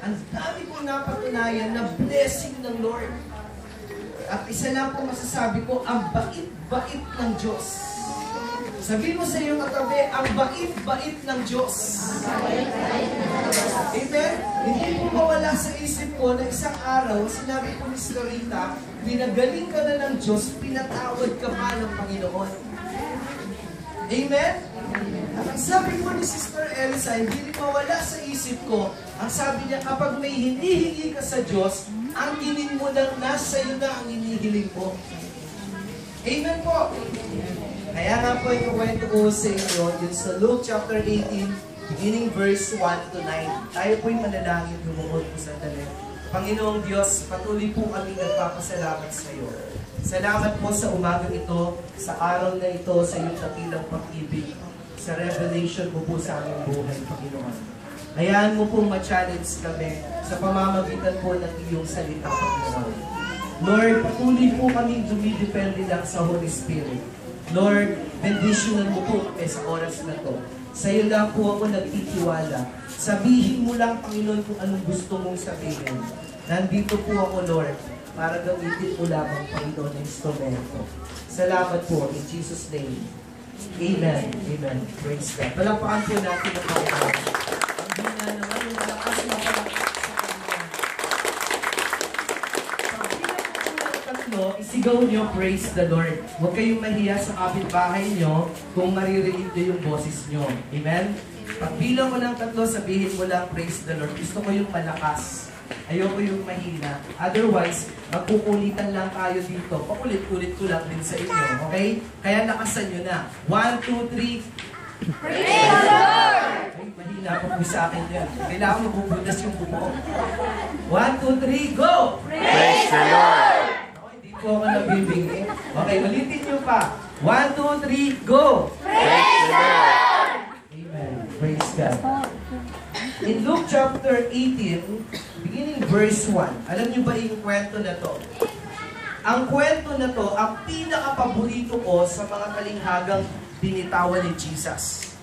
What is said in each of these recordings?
Ang dami kong napatunayan na blessing ng Lord. At isa lang po masasabi ko, ang bait-bait ng Diyos. Sabihin mo sa iyong katabi, ang bait-bait ng Diyos. Amen? Hindi po mawala sa isip ko na isang araw, sinabi ko ni Storita, pinagaling ka na ng Diyos, pinatawad ka pa ng Panginoon. Amen? At ang sabi ko ni Sister Elsa, hindi mawala sa isip ko, ang sabi niya, kapag may hinihingi ka sa Diyos, ang hinin mo lang, nasa iyo na ang hinihiling mo. Amen po. Kaya nga po yung kwento ko sa inyo, yun sa Luke chapter 18, beginning verse 1 to 9. Tayo po'y manalangin, lumuhod po sa dali. Panginoong Diyos, patuloy po kami nagpapasalamat sa iyo. Salamat po sa umaga ito, sa araw na ito, sa iyong dakilang pag-ibig, sa revelation mo po sa aming buhay, Panginoon. Hayaan mo pong ma-challenge kami sa pamamagitan po ng iyong salita, Panginoon. Lord, patuloy po kami dumidepende lang sa Holy Spirit. Lord, benditionan mo po kami sa oras na to. Sa iyo lang po ako nagtitiwala. Sabihin mo lang, Panginoon, kung anong gusto mong sabihin. Nandito po ako, Lord, para gamitin mo lamang, Panginoon, ng instrumento. Salamat po, in Jesus' name. Amen. Amen. Praise God. Palapakan po natin ang Panginoon. Hindi na naman yung malakas na palakas sa Panginoon. Isigaw nyo, praise the Lord. Huwag kayong mahiya sa kapitbahay nyo kung maririnig nyo yung boses nyo. Amen? Pagbilang ko ng 3, sabihin mo lang, praise the Lord. Gusto ko yung malakas. Ayoko yung mahina. Otherwise, magkukulitan lang tayo dito. Pakulit-kulit ko lang din sa inyo. Okay? Kaya lakasan nyo na. 1, 2, 3. Praise the Lord! Ay, mahina pa po sa akin yan. Kailangan mo bubudas yung buko. 1, 2, 3, go! Praise the Lord! Po ako nabibigay. Okay, ulitin nyo pa. 1, 2, 3, go! Praise the Lord! Amen. Praise God. In Luke chapter 18, beginning verse 1, alam nyo ba yung kwento na to? Ang kwento na to, ang pinaka-paborito ko sa mga kalinghagang binitawan ni Jesus.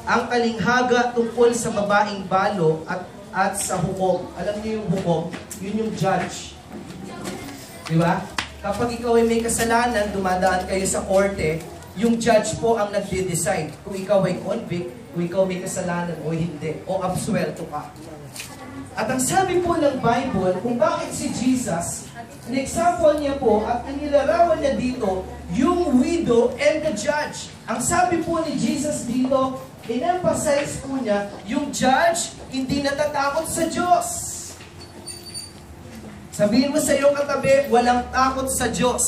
Ang kalinghaga tungkol sa babaeng balo at sa hukom. Alam niyo yung hukom? Yun yung judge. Diba? Kapag ikaw ay may kasalanan, dumadaan kayo sa korte, yung judge po ang nagde-decide kung ikaw ay convict, kung ikaw may kasalanan o hindi, o absuelto ka. At ang sabi po ng Bible, kung bakit si Jesus, an example niya po, at inilarawan niya dito, yung widow and the judge. Ang sabi po ni Jesus dito, in-emphasize po niya, yung judge, hindi natatakot sa Diyos. Sabihin mo sa iyong katabi, walang takot sa Diyos.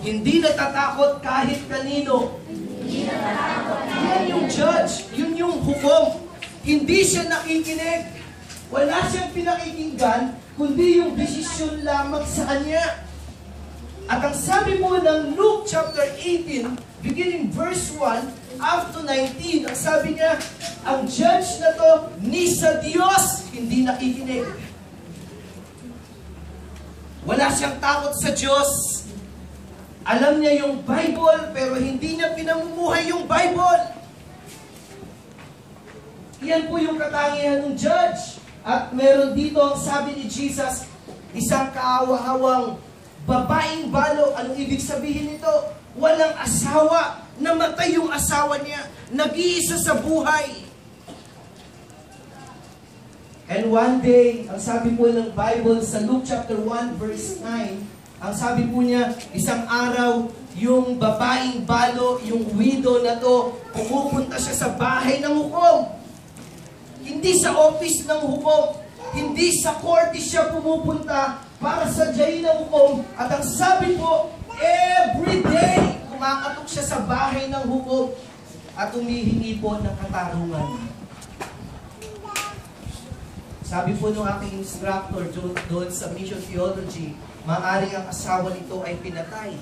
Hindi natatakot kahit kanino. Yun yung judge, yun yung hukom. Hindi siya nakikinig. Wala siyang pinakikinggan, kundi yung desisyon lamang sa kanya. At ang sabi po ng Luke chapter 18, beginning verse 1, up to 19, ang sabi niya, ang judge na to, ni sa Diyos, hindi nakikinig. Wala siyang takot sa Diyos. Alam niya yung Bible, pero hindi niya pinamumuhay yung Bible. Yan po yung katangian ng judge. At meron dito ang sabi ni Jesus, isang kaawa-awang babaeng balo. Anong ibig sabihin nito? Walang asawa. Namatay yung asawa niya. Nag-iisa sa buhay. And one day, ang sabi po ng Bible sa Luke chapter 1 verse 9, ang sabi po niya, isang araw, yung babaeng balo, yung widow na to, pumupunta siya sa bahay ng hukom. Hindi sa office ng hukom, hindi sa korte siya pumupunta para sadyain ng hukom. At ang sabi po, every day, kumakatok siya sa bahay ng hukom at humihingi po ng katarungan. Sabi po nung aking instructor doon sa Mission Theology, maaaring ang asawa nito ay pinatay.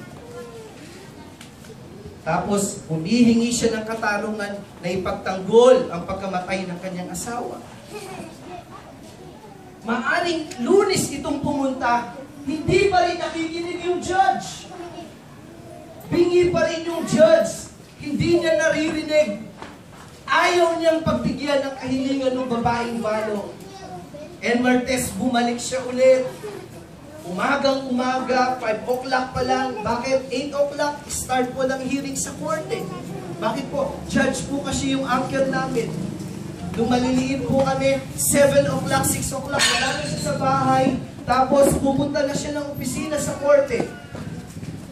Tapos, humihingi siya ng katarungan na ipagtanggol ang pagkamatay ng kanyang asawa. Maaaring Lunes itong pumunta, hindi pa rin nakikinig yung judge. Bingi pa rin yung judge. Hindi niya naririnig Ayaw niyang pagbigyan ng kahilingan ng babaeng balo. And Martes, bumalik siya ulit. Umagang umaga, 5 o'clock pa lang. Bakit? 8 o'clock, start po ng hearing sa korte. Bakit po? Judge po kasi yung anchor namin. Nung maliliit po kami, 7 o'clock, 6 o'clock, wala na siya sa bahay. Tapos pupunta na siya ng opisina sa korte.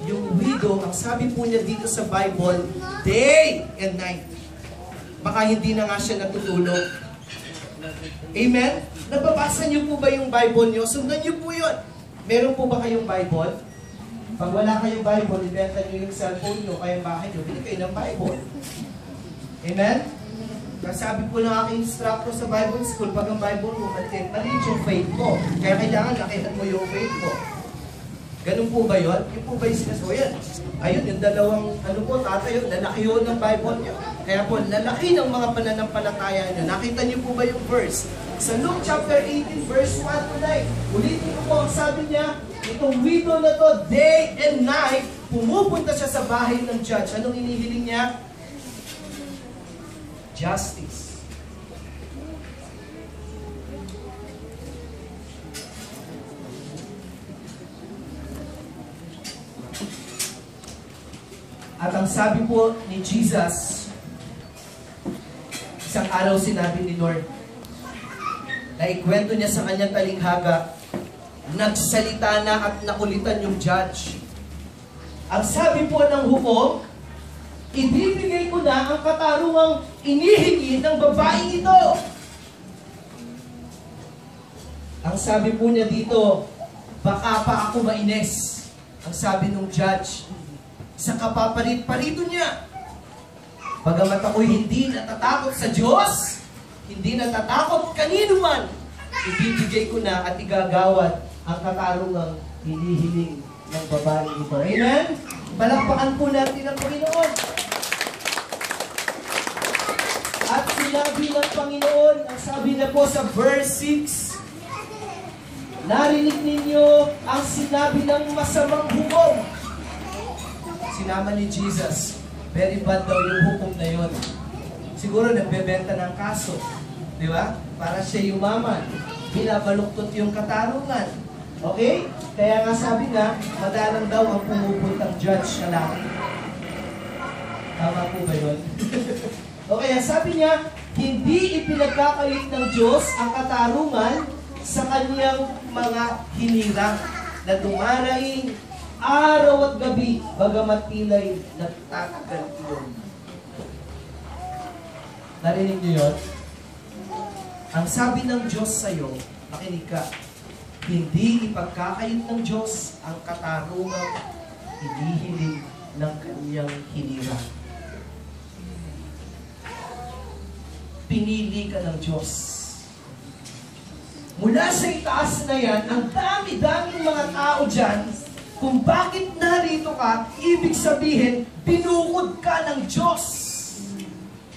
Yung widow, ang sabi po niya dito sa Bible, day and night. Baka hindi na nga siya natutulog. Amen? Nababasa niyo po ba yung Bible niyo? Sundan niyo po yun. Meron po ba kayong Bible? Pag wala kayong Bible, ibenta niyo yung cellphone niyo, kayong bahay niyo, bili kayo ng Bible. Amen? Sabi po ng aking instructor sa Bible School, pag ang Bible mo maliit yung faith mo. Kaya kailangan lakihan mo yung faith mo. Ganun po ba yun? Yung po ba yung sinasabi? Ayun, yung dalawang, tatay yun, lalaki yun ng Bible niyo. Kaya po, lalaki ng mga pananampalataya niyo. Nakita niyo po ba yung verse? Sa Luke chapter 18, verse 1 to 9. Ulitin ko po, ang sabi niya, itong widow na to, day and night, pumupunta siya sa bahay ng judge. Anong inihiling niya? Justice. At ang sabi po ni Jesus, isang araw sinabi ni Lord, na ikwento niya sa kanyang talinghaga, nagsalita na at nakulitan yung judge. Ang sabi po ng hukom, ibibigay ko na ang katarungang inihingi ng babaeng ito. Ang sabi po niya dito, baka pa ako mainis. Ang sabi ng judge, sa kapapalit-parito niya. Bagamat ako'y hindi natatakot sa Diyos, hindi natatakot kanino man, ibibigay ko na at igagawad ang katarungang hinihiling ng babaeng ito. Amen? Palakpakan po natin ang Panginoon. At sinabi ng Panginoon, ang sabi na po sa verse 6, narinig ninyo ang sinabi ng masamang hukom. Sinama ni Jesus, very bad daw yung hukom na yun. Siguro nagbebenta ng kaso, di ba? Para siya yumaman. Binabaluktot yung katarungan. Okay? Kaya nga sabi nga, madalang daw ang pumupuntang judge na laki. Tama po ba yun? Okay, sabi niya, hindi ipinagkakalit ng Diyos ang katarungan sa kanyang mga hinirang na dumaraing araw at gabi, bagamat pila'y nagtatagal iyon. Narinig niyo yun? Ang sabi ng Diyos sa'yo, makinig ka, hindi ipagkakayod ng Diyos ang katarungang hinihiling ng kanyang hinirang. Pinili ka ng Diyos. Mula sa itaas na yan, ang dami-daming mga tao dyan, kung bakit narito ka, ibig sabihin, pinukod ka ng Diyos.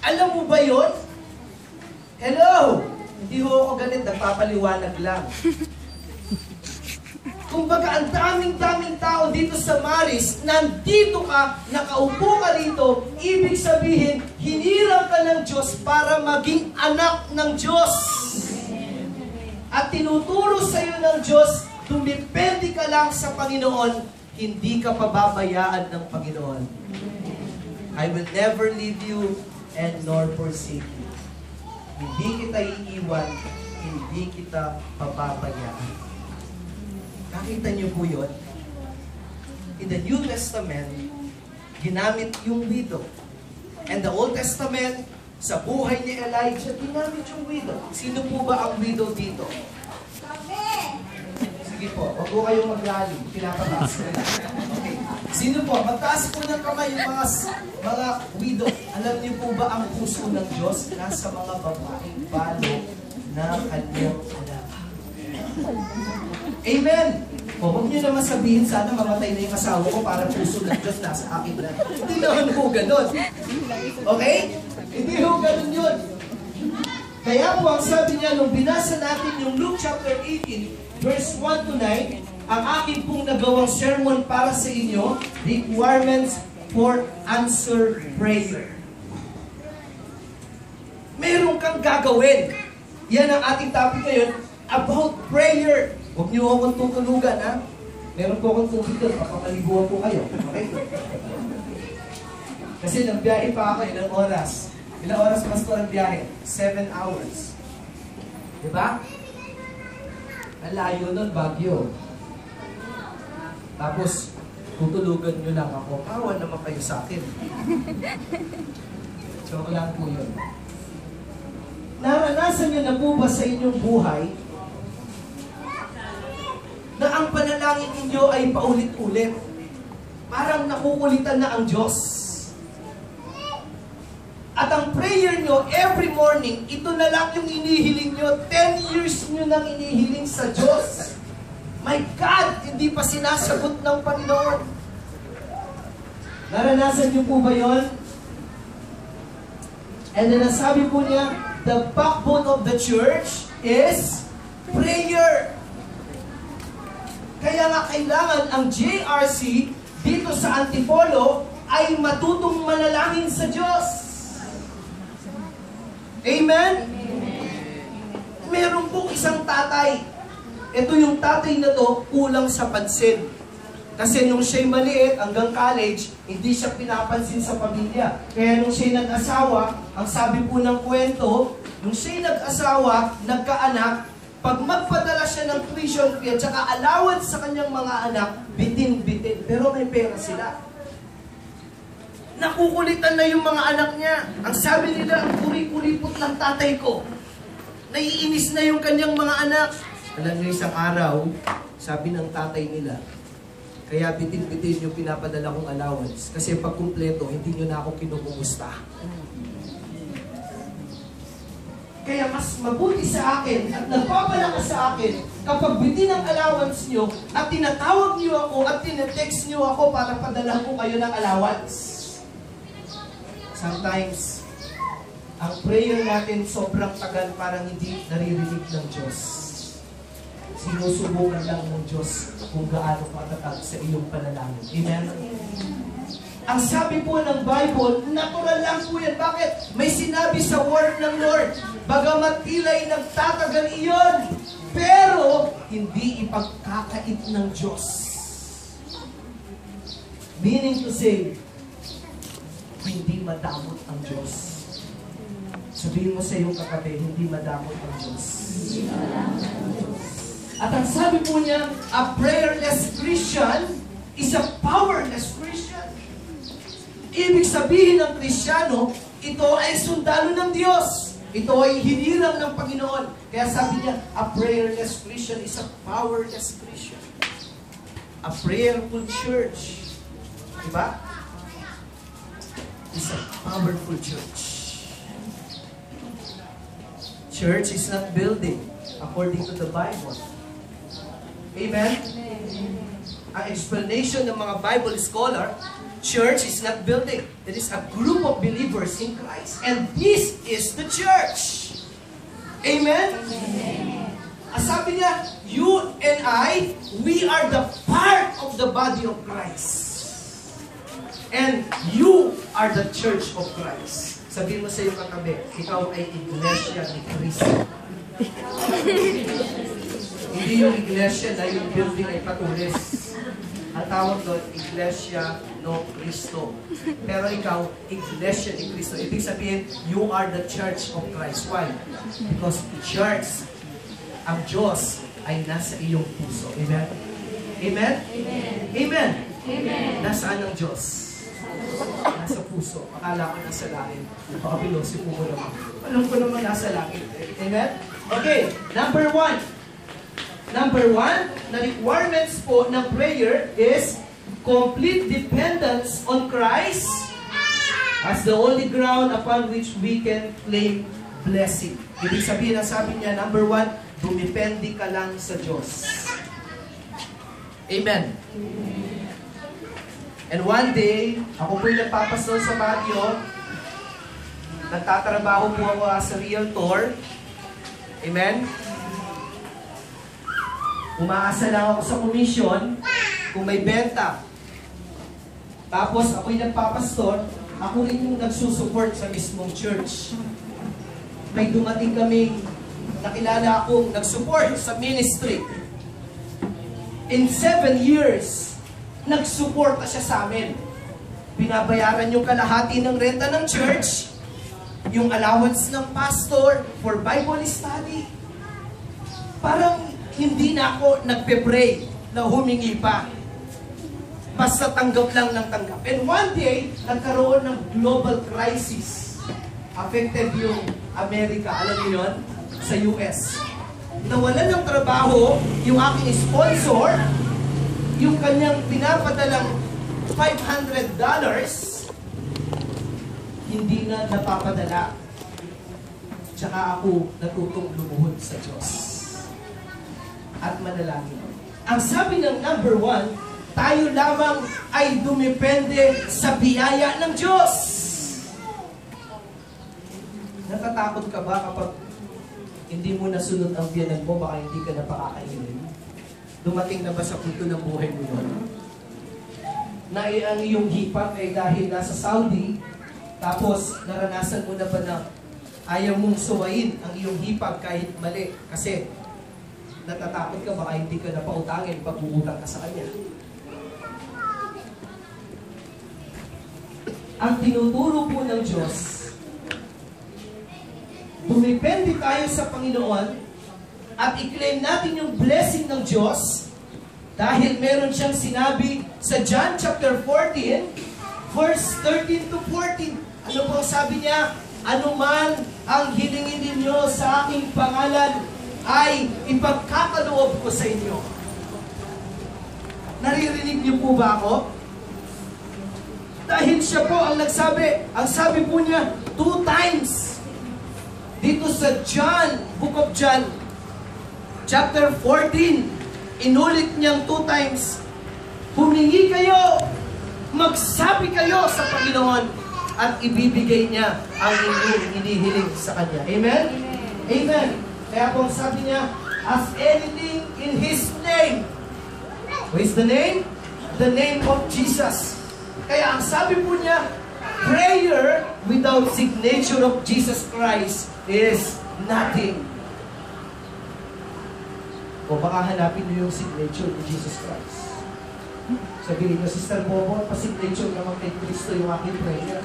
Alam mo ba yun? Hello! Hindi ho ako ganit, nagpapaliwanag lang. Kumbaga, ang daming-daming tao dito sa Maris, nandito ka, nakaupo ka rito, ibig sabihin, hinirang ka ng Diyos para maging anak ng Diyos. At tinuturo sa iyo ng Diyos, dumipende ka lang sa Panginoon, hindi ka pababayaan ng Panginoon. I will never leave you and nor forsake you. Hindi kita iiwan, hindi kita pababayaan. Nakita niyo po yun? In the New Testament, ginamit yung widow. And the Old Testament, sa buhay ni Elijah, ginamit yung widow. Sino po ba ang widow dito? Sige po, wag po kayong mag-rally. Pinapataas. Okay. Sino po? Magtaas po ng kamay yung mga widow. Alam niyo po ba ang puso ng Diyos? Nasa mga babaeng balo na kanyang anak. Amen! O, huwag niyo naman sabihin, sana mamatay na yung asawa ko para puso ng Diyos nasa akin na. Hindi naman po ganun. Okay? Hindi po ganun yun. Kaya po, ang sabi niya, nung binasa natin yung Luke chapter 18, verse 1 to 9, ang aking pong nagawang sermon para sa inyo, requirements for answer prayer. kang gagawin. Yan ang ating topic ngayon, about prayer. Huwag niyo akong tutulugan, ha? Meron po akong tubig doon, papakaliguan po kayo. Okay? Kasi nagbiyahe pa ako, ilang oras. Ilang oras mas ko nagbiyahe? 7 hours. Diba? Ang layo nun, Baguio. Tapos, tutulugan nyo lang ako. Kawan naman kayo sa akin. Joke lang po yun. Naranasan nyo na po ba sa inyong buhay na ang panalangin ninyo ay paulit-ulit? Parang nakukulitan na ang Diyos. At ang prayer nyo every morning, ito na lang yung inihiling nyo. 10 years nyo nang inihiling sa Diyos. My God, hindi pa sinasagot ng Panginoon. Naranasan nyo po ba yun? And then nasabi po niya, the backbone of the church is prayer. Kaya nga kailangan ang JRC dito sa Antipolo ay matutong manalangin sa Diyos. Amen? Meron po isang tatay. Ito yung tatay na to, kulang sa pansin. Kasi nung siya'y maliit, hanggang college, hindi siya pinapansin sa pamilya. Kaya nung siya'y nag-asawa, ang sabi po ng kwento, nung siya'y nag-asawa, nagkaanak, pag magpadala siya ng tuition fee at saka allowance sa kanyang mga anak, bitin-bitin. Pero may pera sila. Nakukulitan na yung mga anak niya. Ang sabi nila, ang kuri-kuripot ng tatay ko. Naiinis na yung kanyang mga anak. Alam niyo, isang araw, sabi ng tatay nila, kaya bitin-bitin yung pinapadala kong allowance. Kasi pag kumpleto, hindi nyo na ako kinukumusta. Kaya mas mabuti sa akin at nagpapalakas sa akin kapag bitin ang allowance nyo at tinatawag nyo ako at tinetext nyo ako para padala ko kayo ng allowance. Sometimes, ang prayer natin sobrang tagal parang hindi naririnig ng Diyos. Sinusubukan lang ng Diyos kung gaano katatag sa iyong panalangin. Amen? Ang sabi po ng Bible, natural lang po yan. Bakit? May sinabi sa word ng Lord, bagamat tila'y nagtatagal iyon, pero hindi ipagkakait ng Diyos. Meaning to say, hindi madamot ang Diyos. Sabihin mo sa iyong katabi, hindi madamot ang Diyos. At ang sabi po niya, a prayerless Christian is a powerless Christian. Ibig sabihin ng Kristiyano, ito ay sundalo ng Diyos. Ito ay hinirang ng Panginoon. Kaya sabi niya, a prayerless Christian is a powerless Christian. A prayerful church, diba? Is a powerful church. Church is not building according to the Bible. Amen? Ang explanation ng mga Bible scholar, church is not building. It is a group of believers in Christ. And this is the church. Amen? Sabi niya, you and I, we are the part of the body of Christ. And you are the church of Christ. Sabihin mo sa iyo katabi, ikaw ay iglesia ni Cristo. Hindi yung iglesia na yung building ay patulis. Ang tawag doon, iglesia no Cristo. Pero ikaw, iglesia ni Cristo. Ibig sabihin, you are the church of Christ. Why? Because church, ang Diyos ay nasa iyong puso. Amen? Amen? Amen? Amen? Amen. Nasaan ang Diyos? Nasa puso. Akala ko nasa langit. Napakapilosi po ko naman. Alam ko naman nasa langit. Amen? Okay, number 1. Number 1, na requirements po ng prayer is complete dependence on Christ as the only ground upon which we can claim blessing. Ibig sabihin, ang sabi niya, number 1, dumipende ka lang sa Diyos. Amen. And one day, ako po'y nagpapasol sa Baguio. Nagtatrabaho po ako as a realtor. Amen. Umaasa lang ako sa commission kung may benta. Tapos ako'y nagpapastor, ako rin yung nagsusupport sa mismong church. may dumating kaming nakilala akong nag-support sa ministry. In 7 years, nag-support siya sa amin. Binabayaran yung kalahati ng renta ng church, yung allowance ng pastor for Bible study. Parang hindi na ako nagpe-pray na humingi pa. Basta tanggap lang ng tanggap. And one day, nagkaroon ng global crisis. Affected yung Amerika, alam niyo yun? Sa US. Nawalan ng trabaho yung aking sponsor, yung kanyang pinapadalang $500, hindi na napapadala. Tsaka ako natutong lumuhod sa Diyos at manalangin. Ang sabi ng number 1, tayo lamang ay dumepende sa biyaya ng Diyos. Natatakot ka ba kapag hindi mo nasunod ang biyanan mo, baka hindi ka na pakakainin? Dumating na ba sa punto ng buhay mo yun? Na ang iyong hipag ay dahil nasa Saudi, tapos naranasan mo na ba na ayaw mong suwain ang iyong hipag kahit mali? Kasi natatakot ka, baka hindi ka na pautangin pag uutang ka sa kanya. Ang tinuturo po ng Diyos, dumepende tayo sa Panginoon at i-claim natin yung blessing ng Diyos dahil meron siyang sinabi sa John chapter 14, verse 13 to 14. Ano po sabi niya? Ano man ang hilingin ninyo sa aking pangalan ay ipagkakaloob ko sa inyo. Naririnig niyo po ba ako? Dahil siya po ang nagsabi. Ang sabi po niya 2 times dito sa John, Book of John, chapter 14, inulit niyang 2 times, humingi kayo, magsabi kayo sa Panginoon, at ibibigay niya ang inyong hinihiling sa Kanya. Amen? Amen. Kaya kung sabi niya, ask anything in His name. What is the name? The name of Jesus. Kaya ang sabi po niya, prayer without signature of Jesus Christ is nothing. O baka hanapin niyo yung signature ni Jesus Christ. Sabihin niyo, Sister Bobo, pa-signature naman kay Kristo yung aking prayer.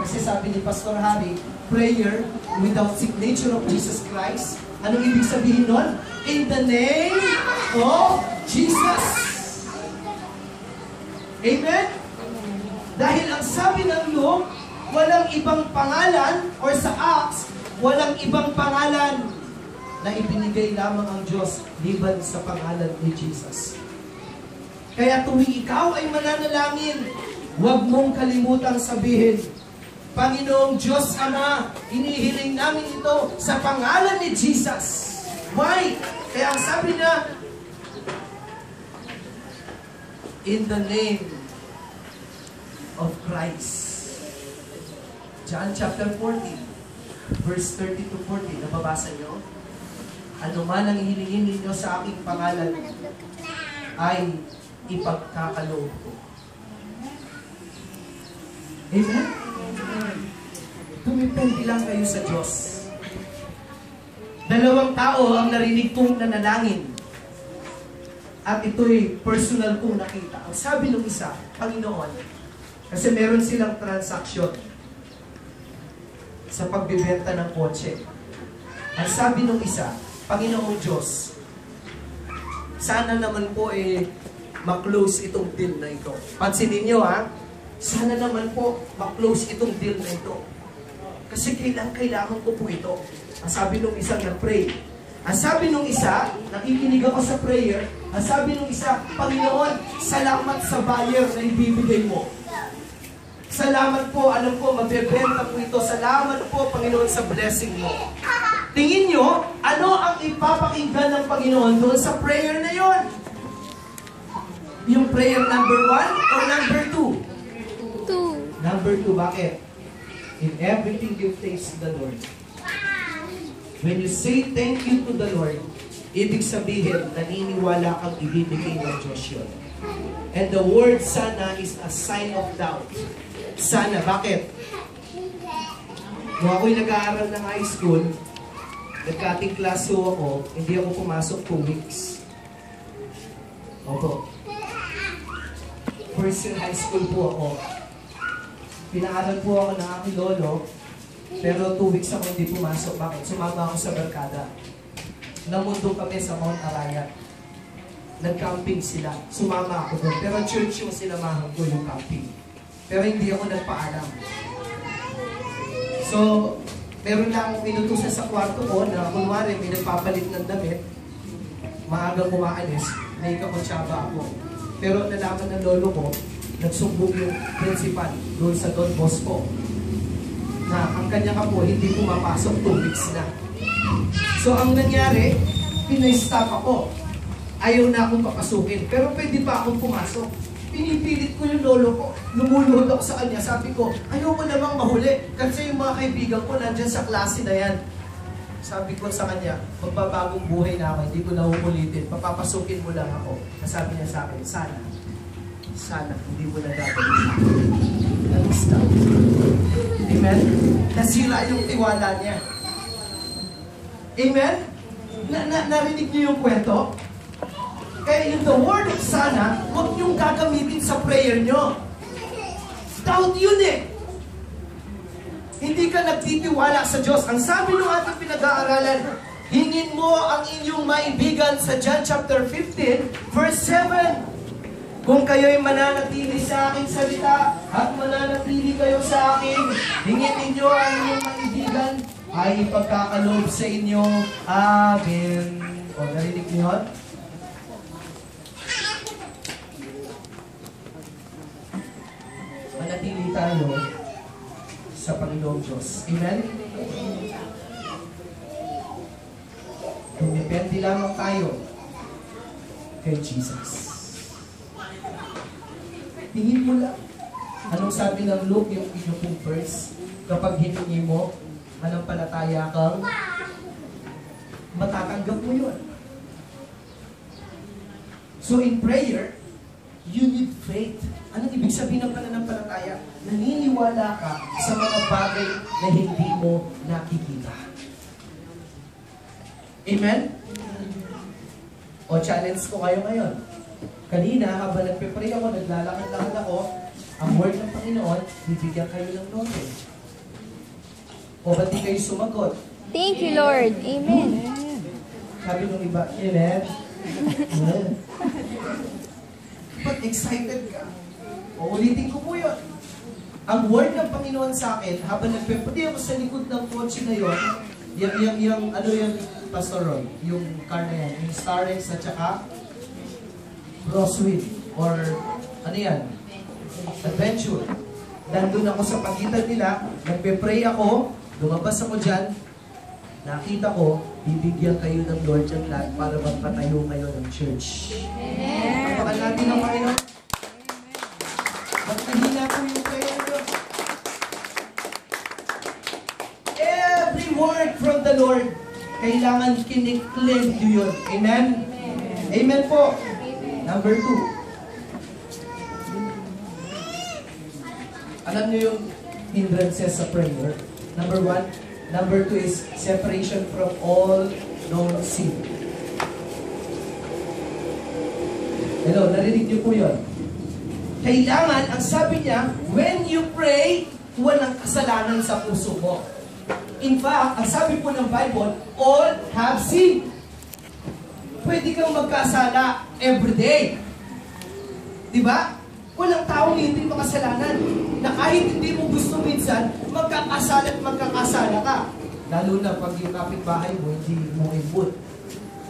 Kasi sabi ni Pastor Harry, prayer without signature of Jesus Christ. Anong ibig sabihin nun? In the name of Jesus. Amen? Dahil ang sabi ng Luke, walang ibang pangalan, or sa Acts, walang ibang pangalan na ibinigay lamang ang Diyos liban sa pangalan ni Jesus. Kaya tuwing ikaw ay mananalangin, huwag mong kalimutang sabihin, Panginoong Diyos Ama, inihiling namin ito sa pangalan ni Jesus. Why? Kaya ang sabi niya, in the name of Christ. John chapter 14, verse 30 to 40. Nababasa niyo? Ano man ang hilingin ninyo sa aking pangalan ay ipagkakaloob ko. Amen? Tumipindi lang kayo sa Diyos. 2 tao ang narinig kong nanalangin. At ito'y personal kong nakita. Ang sabi ng isa, Panginoon, kasi meron silang transaksyon sa pagbibenta ng kotse. Ang sabi ng isa, Panginoong Diyos, sana naman po ma-close itong deal na ito. Pansinin nyo ha, sana naman po ma-close itong deal na ito. Kasi kailangan ko po ito. Ang sabi ng isang nag-pray. Ang sabi ng isa, nakikinig ako sa prayer, ang sabi ng isa, Panginoon, salamat sa buyer na ibibigay mo. Salamat po, alam ko, mabebenta po ito. Salamat po, Panginoon, sa blessing mo. Tingin nyo, ano ang ipapakinggan ng Panginoon doon sa prayer na yon? Yung prayer number 1 or number 2? 2. Number 2, bakit? In everything give thanks to the Lord. When you say thank you to the Lord, ibig sabihin, naniniwala kang ibibigay ng Diyos yun. And the word sana is a sign of doubt. Sana, bakit? Nung ako'y nag-aaral ng high school, Nag-cutting class ho ako, hindi ako pumasok 2 weeks. Opo. First year high school po ako. Pinaaral po ako ng aking lolo, pero 2 weeks ako hindi pumasok. Bakit? Sumama ako sa barkada. Namundo kami sa Mount Arayat. Nag-camping sila. Sumama ako doon. Pero church yung sinamahan ko yung camping. Pero hindi ako nagpaalam. So, meron lang akong inutusan sa kwarto ko na kunwari may nagpapalit ng damit, maagang umaalis, may kakutsaba ako. Pero nalaman ng lolo ko, nagsumbong yung principal doon sa Don Bosco na ang kanyang apo hindi pumapasok 2 weeks na. So ang nangyari, pinay-stop ako. Ayaw na akong papasukin, pero pwede pa akong pumasok. Pinipilit ko yung lolo ko. Lumuluhod ako sa kanya. Sabi ko, ayaw ko namang mahuli. Kasi yung mga kaibigan ko nandyan sa klase na yan. Sabi ko sa kanya, magbabagong buhay na ako, hindi ko na uulitin. Papapasukin mo lang ako. Sabi niya sa akin, sana, hindi mo na gagawin sa akin. Stop. Amen? Nasira yung tiwala niya. Amen? Narinig niyo yung kwento? Kaya yung the word of sana, huwag niyong gagamitin sa prayer niyo. Doubt yun eh. Hindi ka nagtitiwala sa Diyos. Ang sabi ng ating pinag-aaralan, hingin mo ang inyong maibigan sa John chapter 15, verse 7. Kung kayo'y mananatili sa aking salita at mananatili kayo sa akin, hingin ninyo ang inyong maibigan ay ipagkakaloob sa inyo. Amen. O, narinig niyo yun? Manatili tayo sa Panginoong Diyos. Amen? Dumepende lamang tayo kay Jesus. Tingin mo lang. Anong sabi ng Luke, yung inyong verse? Kapag hiningi mo, manampalataya kang matatanggap mo yun. So in prayer, you need faith. Anong ibig sabihin ng pananampalataya? Naniniwala ka sa mga bagay na hindi mo nakikita. Amen? O challenge ko kayo ngayon. Kanina, habang nagpe-pray ako, naglalakad-lakad ako, ang word ng Panginoon, bibigyan kayo ng note. O ba't di kayo sumagot? Thank you, Lord. Amen. Sabi nung iba, Amen? Amen. Ba't excited ka? O ulitin ko po yun. Ang word ng Panginoon sa akin, habang nagpe-pray ako sa likod ng kotse na yun, yung ano yung Pastor Roy, yung car na yan, yung Starex at saka Crosswind, or ano yan? Adventure. Nandun ako sa pagitan nila, nagpe-pray ako, lumabas ako dyan, nakita ko, bibigyan kayo ng Lord yung lahat para magpatayo kayo ng church. Amen. Papakan natin ang Panginoon. Magkahila po yung prayer nyo. Every word from the Lord, kailangan kiniklaim nyo yun. Amen? Amen po. Number 2. Alam nyo yung hindrances sa prayer? Number 1. Number 2 is separation from all known sin. Hello, narinig niyo po yun? Kailangan, ang sabi niya, when you pray, walang kasalanan sa puso mo. In fact, ang sabi po ng Bible, all have sinned. Pwede kang magkasala everyday. Diba? Walang taong hindi makasalanan. Na kahit hindi mo gusto minsan, magkakasala at magkakasala ka. Lalo na pag yung kapitbahay mo, hindi mo input.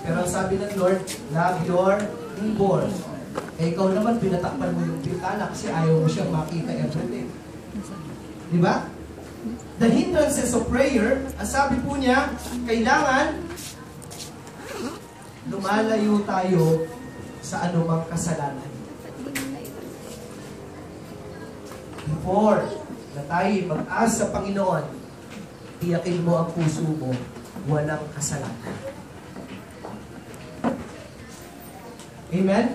Pero ang sabi ng Lord, love your neighbor. Eh ikaw naman, pinatakpan mo yung bintana kasi ayaw mo siyang makita everyday. Diba? The hindrances of prayer, ang sabi po niya, kailangan lumalayo tayo sa anumang kasalanan. Before na tayo mag-asa sa Panginoon, tiyakin mo ang puso mo, walang kasalanan. Amen?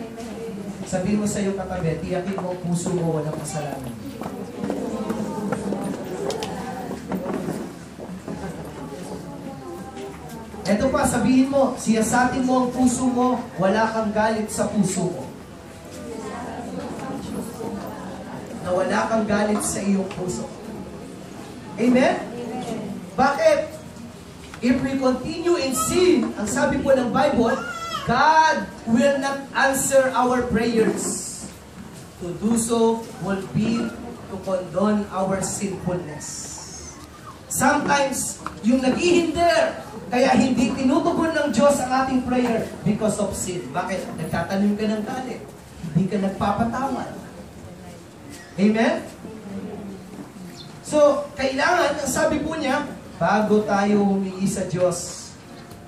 Sabihin mo sa iyong katabi, tiyakin mo ang puso mo, walang kasalanan. Ito pa, sabihin mo, siyasatin mo ang puso mo, wala kang galit sa puso mo. Na wala kang galit sa iyong puso. Amen? Bakit? If we continue in sin, ang sabi po ng Bible, God will not answer our prayers. To do so will be to condone our sinfulness. Sometimes, yung naghihinder, kaya hindi tinutugon ng Diyos ang ating prayer because of sin. Bakit? Nagtatanim ka ng galit. Hindi ka nagpapatawad. Amen? So, kailangan, ang sabi po niya, bago tayo humingi sa Diyos,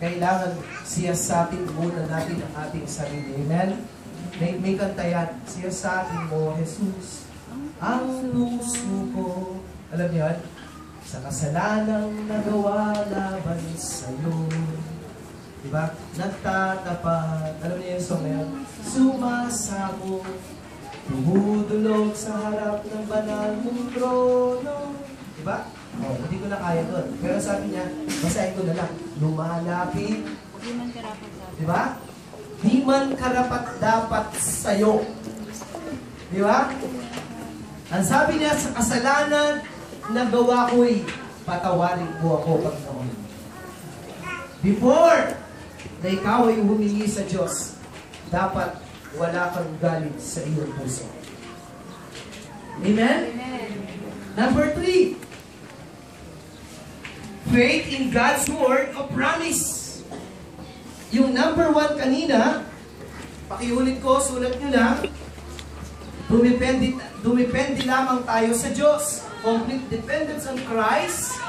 kailangan siyasatin muna natin ang ating sarili. Amen? May kanta yan. Siyasatin mo, Jesus, ang puso ko. Alam niyo yan? Sa kasalanang nagawa laban sa'yo. Diba? Nagtatapat. Alam niyo yung song na yan? Sumasamo, tumudulog sa harap ng banal mong trono. Diba? Oh, hindi ko na kaya doon. Pero sabi niya, basahin ko na lang. Lumalapit. Di man karapat dapat. Diba? Di man karapat dapat sa'yo. Diba? Ang sabi niya, sa kasalanan na gawa ko'y patawarin ko ako Panginoon. Before na ikaw ay humingi sa Diyos, dapat wala kang galit sa iyong puso. Amen? Amen. Number 3, faith in God's word of promise. Yung number 1 kanina, pakiulit ko, sulat nyo lang, dumepende lamang tayo sa Diyos. Complete dependence on Christ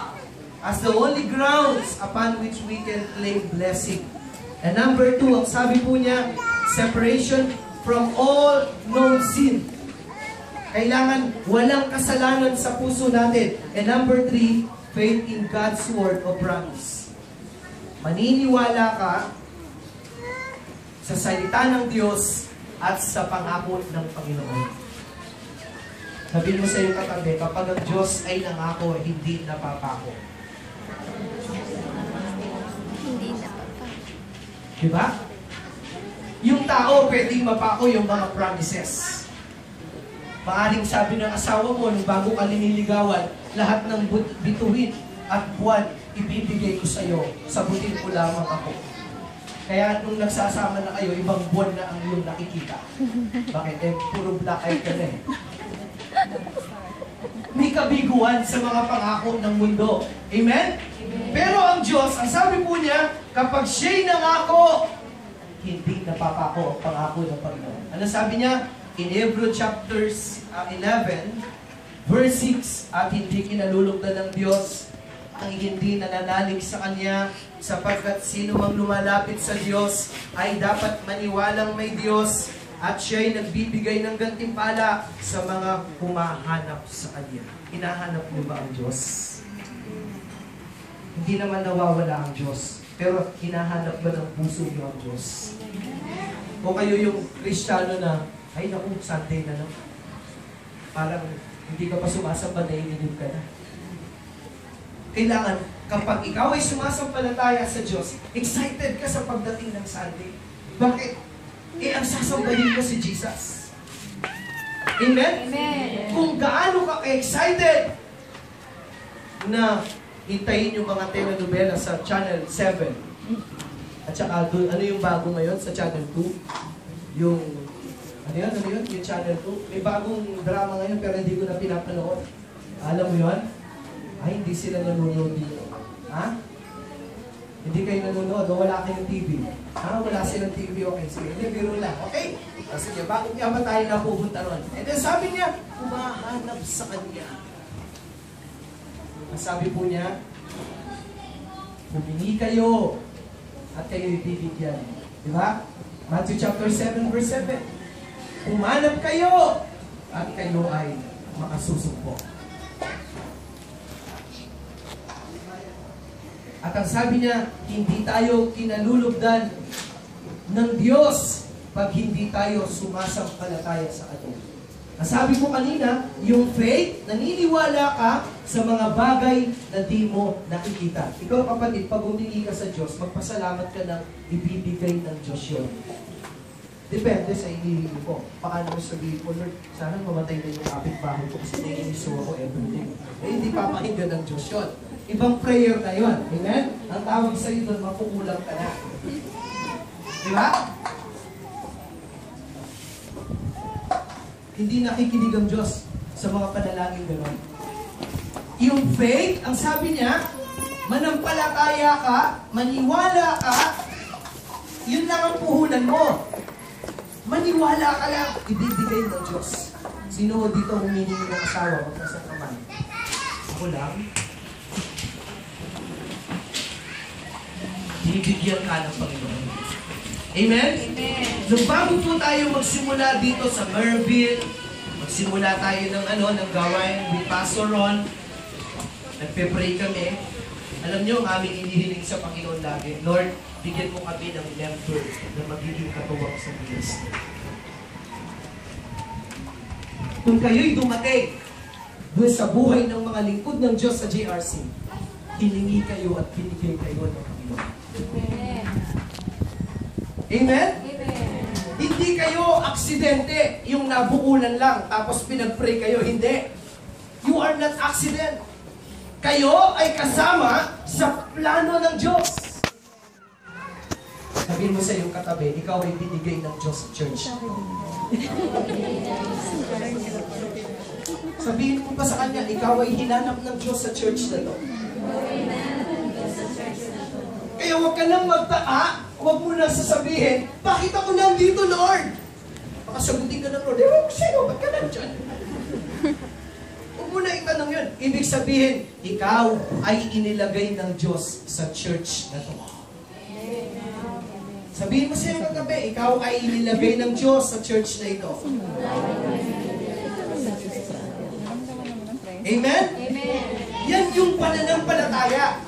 as the only grounds upon which we can claim blessing. And number 2, ang sabi po niya, separation from all known sin. Kailangan walang kasalanan sa puso natin. And number 3, faith in God's word of promise. Maniniwala ka sa salita ng Diyos at sa pangako ng Panginoon. Sabihin mo sa iyong katabi, kapag ang Diyos ay nangako, hindi napapako. Hindi napapako. Diba? Yung tao, pwedeng mapako yung mga promises. Maaring sabi ng asawa mo, nung bago ka liniligawan, lahat ng bituin at buwan, ibibigay ko sa iyo, sabutin ko lamang ako. Kaya nung nagsasama na kayo, ibang buwan na ang iyong nakikita. Bakit? Eh, puro black eye ka na eh. May kabiguan sa mga pangako ng mundo. Amen? Pero ang Diyos, ang sabi po niya, kapag siya'y nangako, hindi napapako ang pangako ng Panginoon. Ano sabi niya? In Hebrews chapters 11, verse 6, at hindi kinalulugdan ng Diyos ang hindi nananalig sa Kanya, sapagkat sino mang lumalapit sa Diyos ay dapat maniwalang may Diyos at siya'y nagbibigay ng gantimpala sa mga humahanap sa Kanya. Hinahanap niyo ba ang Diyos? Hindi naman nawawala ang Diyos, pero hinahanap ba ng puso niyo ang Diyos? O kayo yung Kristiyano na, ay naku, Sunday na lang. Parang hindi ka pa sumasamba, naiinip ka na. Kailangan, kapag ikaw ay sumasampalataya sa Diyos, excited ka sa pagdating ng Sunday. Bakit? Eh, ang sasambahin mo si Jesus. Amen? Amen. Kung gaano ka excited na hintayin yung mga telenovela sa Channel 7. At saka, ano yung bago ngayon sa Channel 2? Yung, ano yun? Yung Channel 2. May bagong drama ngayon pero hindi ko na pinapanood. Alam mo yun? Ay, hindi sila nanonood dito. Ha? Hindi kayo nanonood o wala kayong TV. Ha? Wala silang TV. Okay, sige. Hindi, biro lang. Okay? Sige, bakit nga ba tayo napupunta ron? And then sabi niya, humahanap sa Kanya. Ang sabi po niya, humingi kayo at kayo ibibigyan. Diba? Matthew chapter 7 verse 7. Humanap kayo at kayo ay makasusumpo. At ang sabi niya, hindi tayo kinalulugdan ng Diyos pag hindi tayo sumasampalataya sa Kanya. Sabi ko kanina, yung faith, naniniwala ka sa mga bagay na di mo nakikita. Ikaw kapatid, pag humingi ka sa Diyos, magpasalamat ka ng ibibigay ng Diyos yun. Depende sa hinihingi ko. Paano mo sabihin ko, Lord, sana mamatay na yung kapitbahay ko kasi naiinis ako everything. Hindi papakinggan ng Diyos yun. Ibang prayer na yun. Amen? Ang tawag sa iyo doon, mapukulang ka na. Di ba? Hindi nakikinig ang Diyos sa mga panalangin gano'n. Yung faith, ang sabi niya, manampalataya ka, maniwala ka, yun lang ang puhunan mo. Maniwala ka lang, ibibigay ng Diyos. Sino dito humihingi ng asawa? Magpasang kamay. Ako lang. Bibigyan ka ng Panginoon. Amen? Amen. So bago po tayo magsimula dito sa Merville, magsimula tayo ng gawain with Pastor Ron, nagpe-pray kami. Alam niyo, ang aming inihiling sa Panginoon lagi, Lord, bigyan mo kami ng member na magiging katuwang sa ministry. Kung kayo'y dumating doon sa buhay ng mga lingkod ng Diyos sa JRC, hiningi kayo at binigay kayo ng Panginoon. Amen. Amen? Amen. Hindi kayo aksidente, yung nabukulan lang, tapos pinag-pray kayo. Hindi. You are not accident. Kayo ay kasama sa plano ng Diyos. Sabihin mo sa iyong katabi, ikaw ay binigay ng Diyos sa church. Sabihin mo pa sa kanya, ikaw ay hinanap ng Diyos sa church na to. Kaya huwag ka nang huwag mo na sasabihin, bakit ako nandito, Lord? Baka sagutin ka ng Lord, ewan ko sa'yo, ba't ka nandyan? Huwag mo na itanong yun. Ibig sabihin, ikaw ay inilagay ng Diyos sa church na to. Sabihin mo sa'yo kagabi, ikaw ay inilagay ng Diyos sa church na ito. Amen? Amen. Yan yung pananampalataya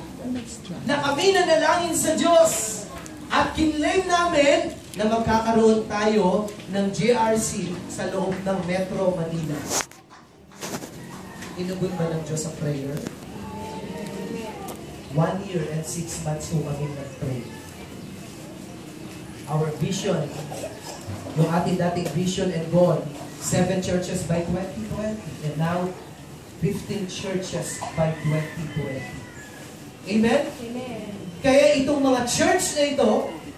na kami nanalangin sa Diyos at kinlaim namin na magkakaroon tayo ng JRC sa loob ng Metro Manila. Inubod ba ng Diyos ang prayer? 1 year and 6 months po kami nag-pray. Our vision, yung ating dating vision and goal, 7 churches by 2020 and now 15 churches by 2020. Amen? Amen. Kaya itong mga church na ito,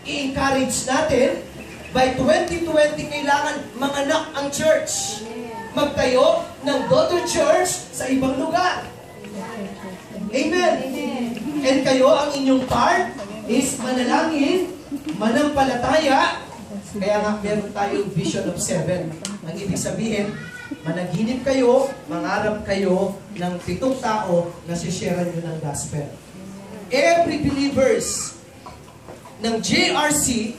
i-encourage natin, by 2020 kailangan manganak ang church. Magtayo ng daughter church sa ibang lugar. Amen? And kayo, ang inyong part is manalangin, manampalataya. Kaya nga, meron tayong vision of 7. Ang ibig sabihin, managinip kayo, mangarap kayo ng 7 tao na sisharean nyo ng gospel. Every believers ng JRC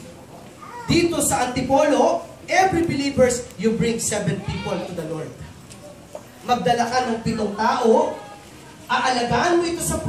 dito sa Antipolo, every believers, you bring 7 people to the Lord. Magdala ka ng 7 tao, aalagaan mo ito sa